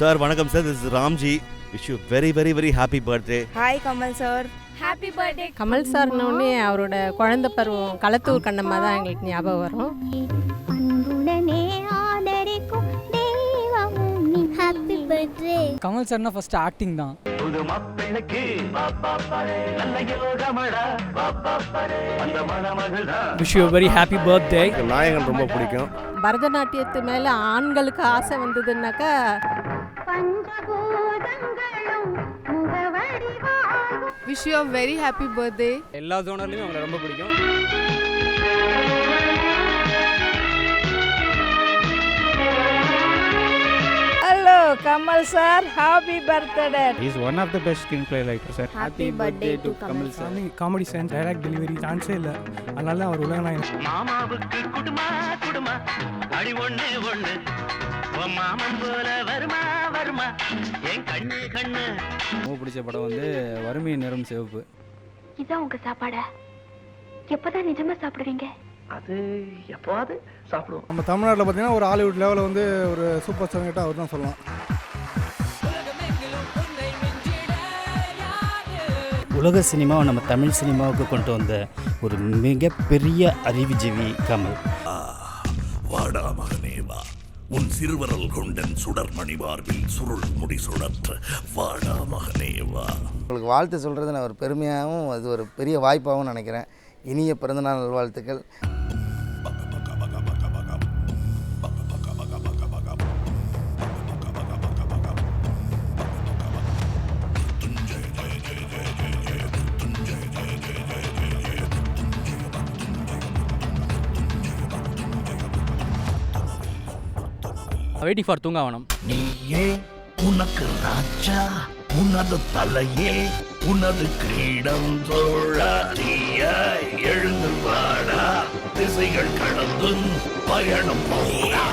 Sir, vanakkam sir. This is Ramji. Wish you very happy birthday. Hi Kamal sir. Happy birthday. Kamal சார்னோடனே அவரோட குழந்தை பருவம் களத்தூர் கண்ணம்மா தான் எங்களுக்கு ஞாபகம் வரும். Happy birthday. கமல் சார்னா ஃபர்ஸ்ட் ஆக்டிங் தான். Wish you very happy birthday. Nayakan ரொம்ப பிடிக்கும். பரதநாட்டியத்து மேல ஆண்களுக்கு ஆசை வந்ததுன்னாக்கா Wish you a very happy birthday. எல்லா ஜோனர்லயும் அவங்களை ரொம்ப பிடிக்கும். Hello Kamal sir, happy birthday. He is one of the best screenplay writers, sir. Happy birthday to Kamal sir. Comedy sense, direct delivery சான்ஸே இல்லை. அதனால அவர் உலகநாயகன். மாமாவுக்கு குடுமா குடுமா அடி ஒண்ணு ஒண்ணு மாமன் போல வருமா வருமா என் கண்ணு கண்ணு. ரொம்ப பிடிச்ச படம் வந்து வறுமை நிறம் சிவப்பு. இதான் உங்க சாப்பாடா? எப்பதான் நிஜமா சாப்பிடுவீங்க? அது எப்போது சாப்பிடுவோம். நம்ம தமிழ்நாட்டில் பார்த்தீங்கன்னா ஒரு ஹாலிவுட் லெவலில் வந்து ஒரு சூப்பர் ஸ்டார் கிட்ட அவர் தான் சொல்லலாம். உலக சினிமாவை நம்ம தமிழ் சினிமாவுக்கு கொண்டு வந்த ஒரு மிகப்பெரிய அறிவுஜீவி கமல். வாடா மகனேவா, உன் சிறுவரல் கொண்டன் சுடர்மணி மார்பில் சுருள் முடி சுழற்ற வாடா மகனேவா. உங்களுக்கு வாழ்த்து சொல்கிறது நான் ஒரு பெருமையாகவும் அது ஒரு பெரிய வாய்ப்பாகவும் நினைக்கிறேன். இனிய பிறந்தநாள் நல்வாழ்த்துக்கள். Waiting for Thoongavanam. நீயே உனக்கு ராஜா, உனது தலையே உனது கிரீடம் தோழாதியாய் எழுந்து வாடா, திசைகள் கடந்தும் பயணம் போடா.